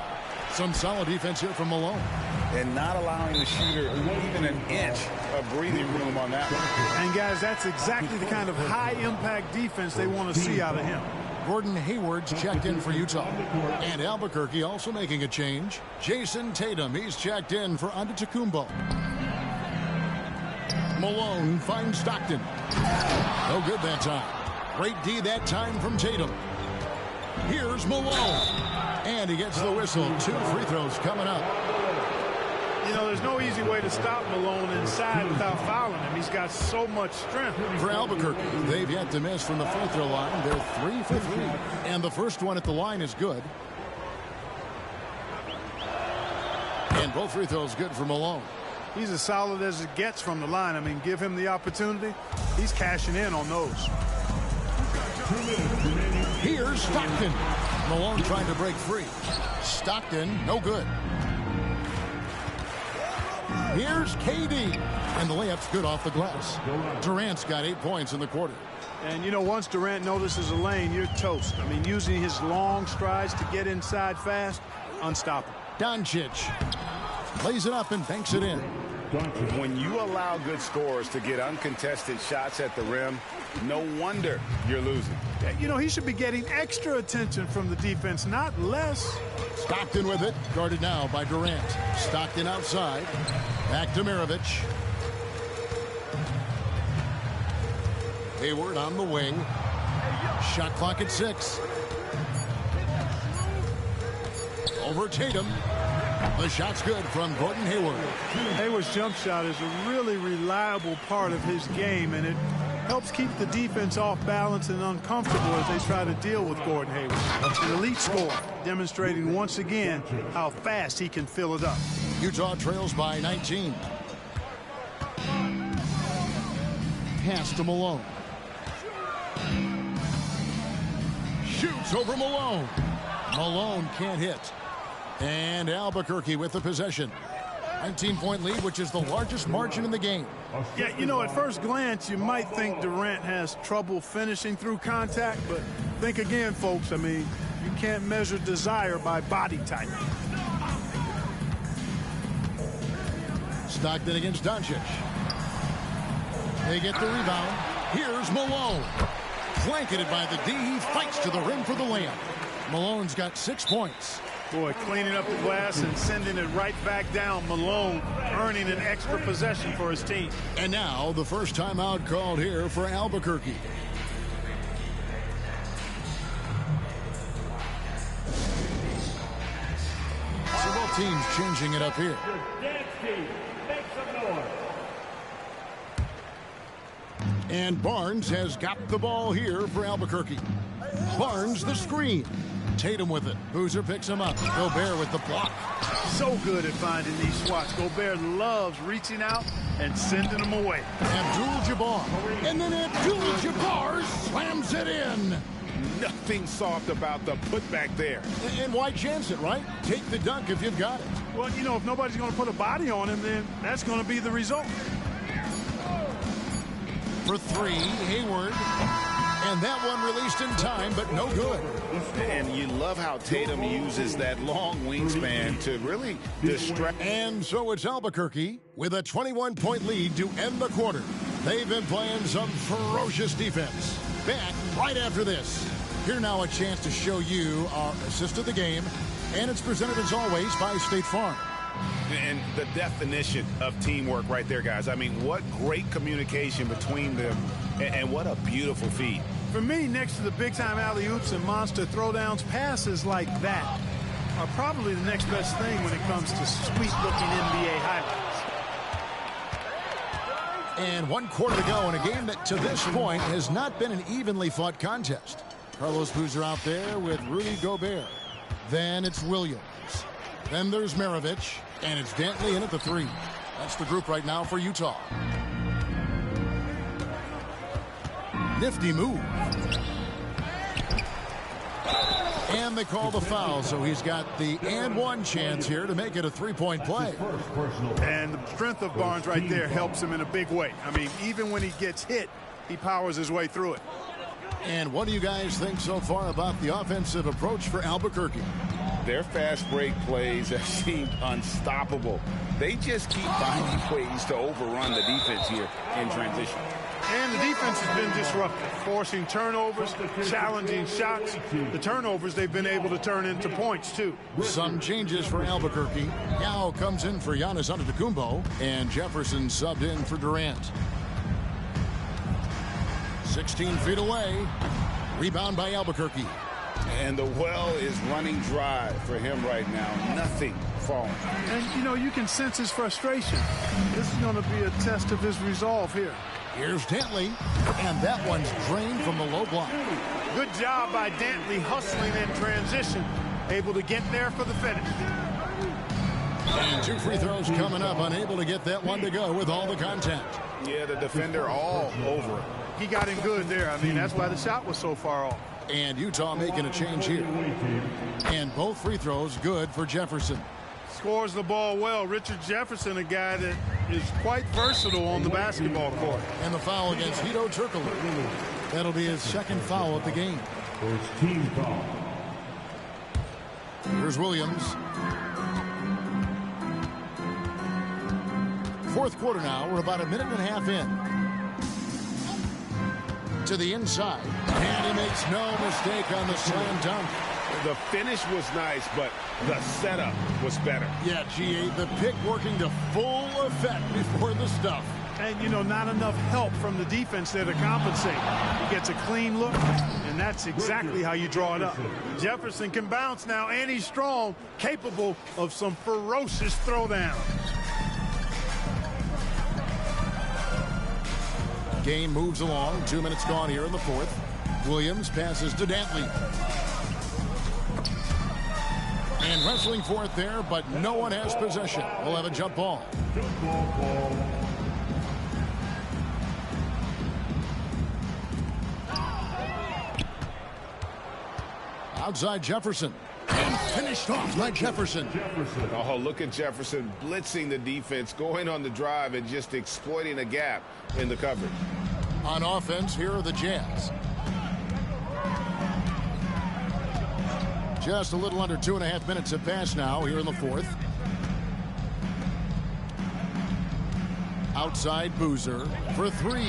Some solid defense here from Malone. And not allowing the shooter even an inch of breathing room on that one. And, guys, that's exactly the kind of high-impact defense they want to see out of him. Gordon Hayward's checked in for Utah. And Albuquerque also making a change. Jason Tatum, he's checked in for Antetokounmpo. Malone finds Stockton. No good that time. Great D that time from Tatum. Here's Malone. And he gets the whistle. 2 free throws coming up. You know, there's no easy way to stop Malone inside without fouling him. He's got so much strength. For Albuquerque, they've yet to miss from the free throw line. They're 3 for 3. And the first one at the line is good. And both free throws good for Malone. He's as solid as it gets from the line. I mean, give him the opportunity. He's cashing in on those. Here's Stockton. Malone trying to break free. Stockton, no good. Here's KD. And the layup's good off the glass. Durant's got 8 points in the quarter. And, you know, once Durant notices a lane, you're toast. I mean, using his long strides to get inside fast, unstoppable. Doncic lays it up and banks it in. When you allow good scorers to get uncontested shots at the rim, no wonder you're losing. You know, he should be getting extra attention from the defense, not less. Stockton with it, guarded now by Durant. Stockton outside. Back to Mirovic. Hayward on the wing. Shot clock at 6. Over Tatum. The shot's good from Gordon Hayward. Hayward's jump shot is a really reliable part of his game, and it helps keep the defense off balance and uncomfortable as they try to deal with Gordon Hayward. An elite scorer, demonstrating once again how fast he can fill it up. Utah trails by 19. Pass to Malone. Shoots over Malone. Malone can't hit. And Albuquerque with the possession. 19-point lead, which is the largest margin in the game. Yeah, you know, at first glance, you might think Durant has trouble finishing through contact, but think again, folks. I mean, you can't measure desire by body type. Stockton against Doncic. They get the rebound. Here's Malone. Blanketed by the D. He fights to the rim for the layup. Malone's got 6 points. Boy, cleaning up the glass and sending it right back down. Malone earning an extra possession for his team. And now the first timeout called here for Albuquerque. So both teams changing it up here. And Barnes has got the ball here for Albuquerque. Barnes the screen. Tatum with it. Boozer picks him up. Gobert with the block. So good at finding these swats. Gobert loves reaching out and sending them away. Abdul-Jabbar. And then Abdul-Jabbar slams it in. Nothing soft about the putback there. And why chance it, right? Take the dunk if you've got it. Well, you know, if nobody's going to put a body on him, then that's going to be the result. For 3, Hayward. And that one released in time, but no good. And you love how Tatum uses that long wingspan to really distract. And so it's Albuquerque with a 21-point lead to end the quarter. They've been playing some ferocious defense. Back right after this. Here now a chance to show you our assist of the game. And it's presented as always by State Farm. And the definition of teamwork right there, guys. I mean, what great communication between them, and what a beautiful feed. For me, next to the big-time alley-oops and monster throwdowns, passes like that are probably the next best thing when it comes to sweet-looking NBA highlights. And 1 quarter to go in a game that to this point has not been an evenly fought contest. Carlos Boozer out there with Rudy Gobert. Then it's Williams. Then there's Mirovic. And it's Dantley in at the 3. That's the group right now for Utah. Nifty move. And they call the foul, so he's got the and one chance here to make it a 3-point play. And the strength of Barnes right there helps him in a big way. I mean, even when he gets hit, he powers his way through it. And what do you guys think so far about the offensive approach for Albuquerque? Their fast break plays have seemed unstoppable. They just keep finding ways to overrun the defense here in transition. And the defense has been disruptive, forcing turnovers, challenging shots. The turnovers they've been able to turn into points, too. Some changes for Albuquerque. Yao comes in for Giannis Antetokounmpo, and Jefferson subbed in for Durant. 16 feet away. Rebound by Albuquerque. And the well is running dry for him right now. Nothing falling. And, you know, you can sense his frustration. This is going to be a test of his resolve here. Here's Dantley, and that one's drained from the low block. Good job by Dantley hustling in transition, able to get there for the finish. And 2 free throws coming up, unable to get that one to go with all the contact. Yeah, the defender all over it. He got in good there. I mean, that's why the shot was so far off. And Utah making a change here. And both free throws good for Jefferson. Scores the ball well. Richard Jefferson, a guy that is quite versatile on the basketball court. And the foul against Hedo Turkoglu. That'll be his second foul of the game. First team foul. Here's Williams. Fourth quarter now. We're about a minute and a half in. To the inside. And he makes no mistake on the slam dunk. The finish was nice, but the setup was better. Yeah, G.A., the pick working to full effect before the stuff. And, you know, not enough help from the defense there to compensate. He gets a clean look, and that's exactly how you draw it up. Jefferson can bounce now, and he's strong, capable of some ferocious throwdown. Game moves along. 2 minutes gone here in the fourth. Williams passes to Dantley. And wrestling for it there, but no one has possession. We'll have a jump ball. Outside Jefferson. And finished off like Jefferson. Oh, look at Jefferson blitzing the defense, going on the drive, and just exploiting a gap in the coverage. On offense, here are the Jazz. Just a little under 2.5 minutes have passed now here in the fourth. Outside Boozer for 3.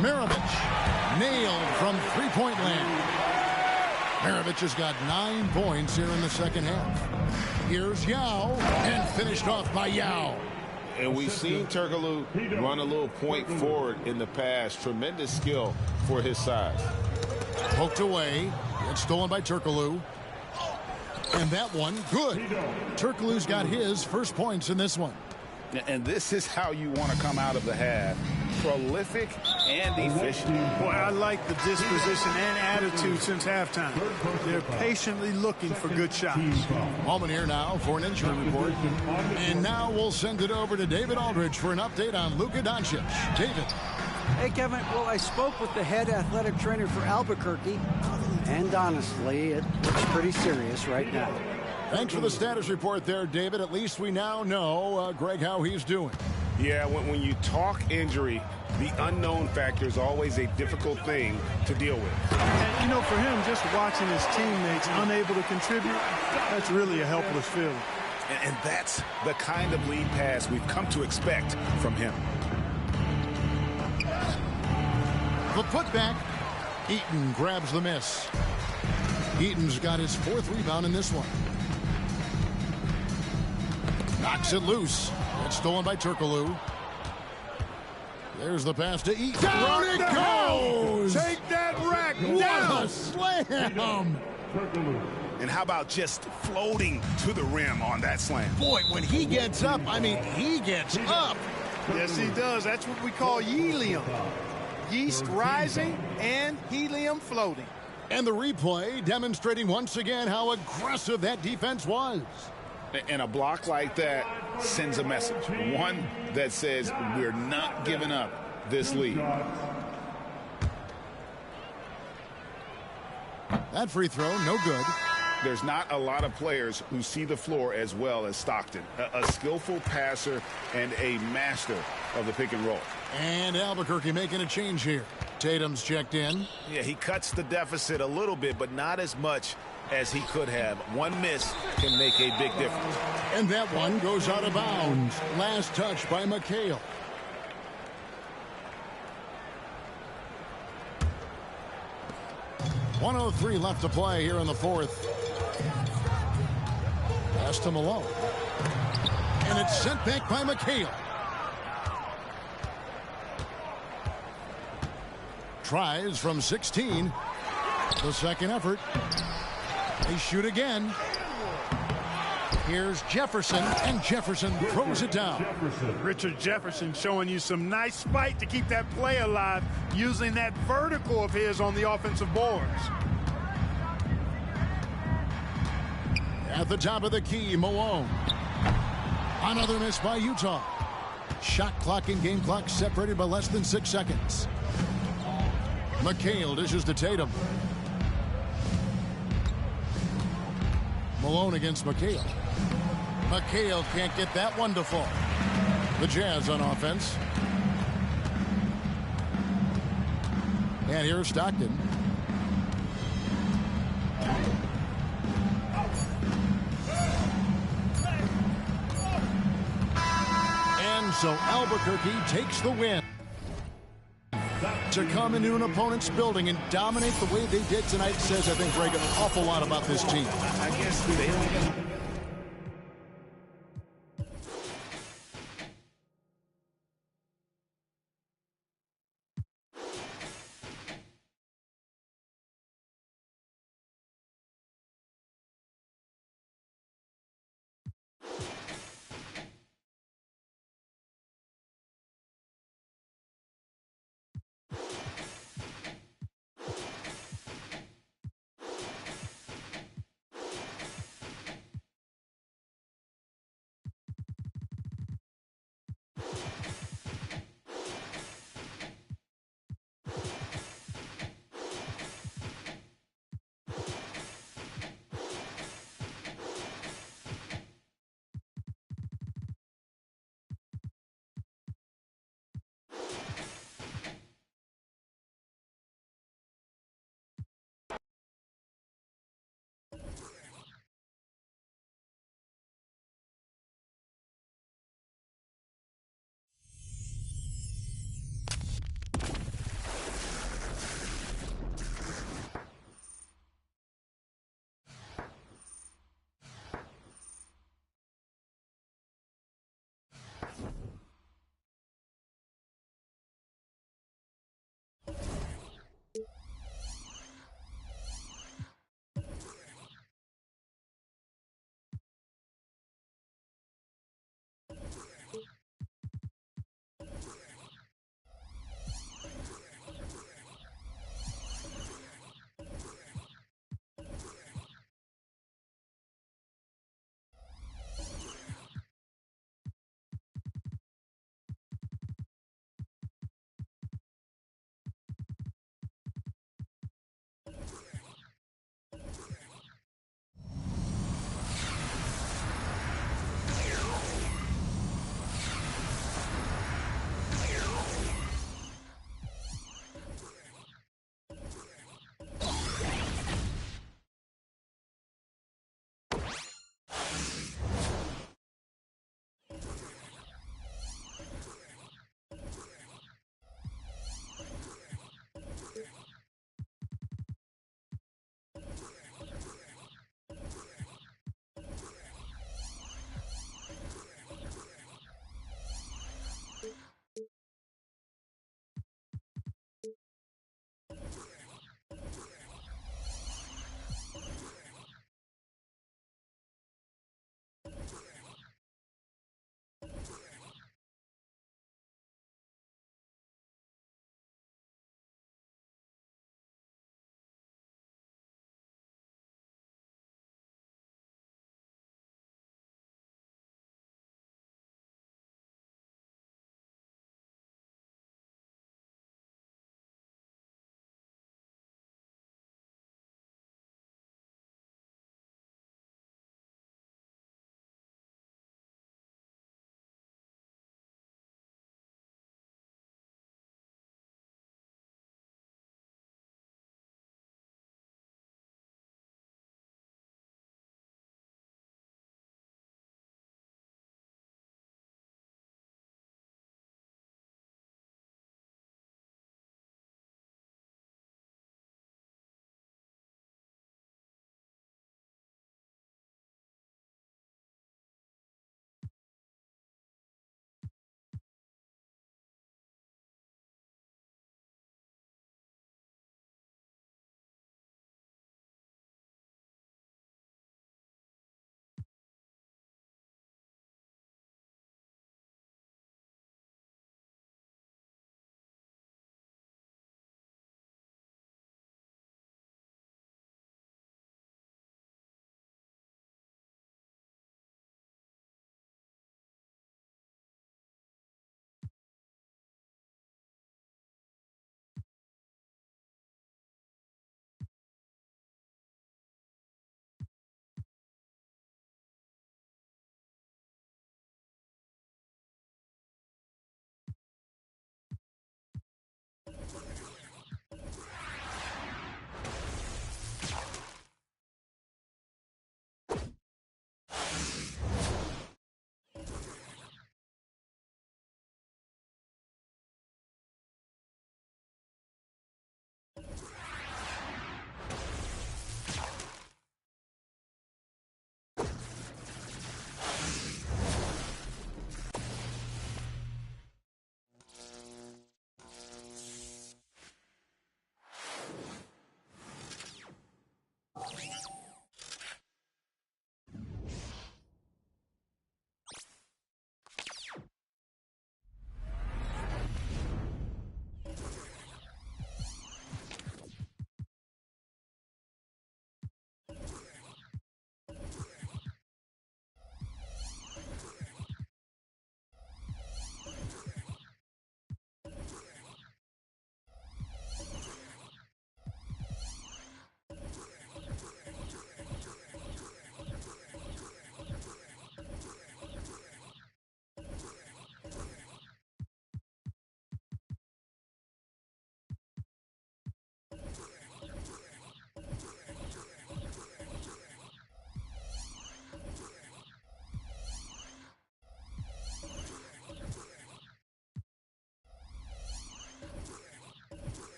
Maravich nailed from three-point land. Maravich has got 9 points here in the second half. Here's Yao, and finished off by Yao. And we've seen Turkoglu run a little point forward in the past. Tremendous skill for his size. Poked away. It's stolen by Turkoglu. And that one, good. Turkoglu's got his first points in this one. And this is how you want to come out of the half. Prolific and efficient. Boy, I like the disposition and attitude since halftime. They're patiently looking for good shots. Moment here now for an injury report. And now we'll send it over to David Aldridge for an update on Luka Doncic. David. Hey, Kevin. Well, I spoke with the head athletic trainer for Albuquerque. And honestly, it looks pretty serious right now. Thanks for the status report there, David. At least we now know, Greg, how he's doing. Yeah, when you talk injury, the unknown factor is always a difficult thing to deal with. And, you know, for him, just watching his teammates unable to contribute, that's really a helpless feeling. And that's the kind of lead pass we've come to expect from him. The putback. Eaton grabs the miss. Eaton's got his 4th rebound in this one. Knocks it loose. It's stolen by Turkoglu. There's the pass to Eaton. Down it goes! Take that rack What down! a slam! And how about just floating to the rim on that slam? Boy, when he gets up, I mean, he gets up. Yes, he does. That's what we call helium. Yeast rising and helium floating. And the replay demonstrating once again how aggressive that defense was. And a block like that sends a message. One that says we're not giving up this lead. That free throw, no good. There's not a lot of players who see the floor as well as Stockton. A skillful passer and a master of the pick and roll. And Albuquerque making a change here. Tatum's checked in. Yeah, he cuts the deficit a little bit, but not as much as he could have. One miss can make a big difference. And that one goes out of bounds. Last touch by McHale. .103 left to play here in the fourth. Pass to Malone. And it's sent back by McHale. Tries from 16. The second effort. They shoot again. Here's Jefferson, and Jefferson throws it down. Richard Jefferson showing you some nice fight to keep that play alive, using that vertical of his on the offensive boards. At the top of the key, Malone. Another miss by Utah. Shot clock and game clock separated by less than 6 seconds. McHale dishes to Tatum. Malone against McHale. McHale can't get that one to fall. The Jazz on offense. And here's Stockton. And so Albuquerque takes the win. To come into an opponent's building and dominate the way they did tonight says, I think, Greg, an awful lot about this team. I guess they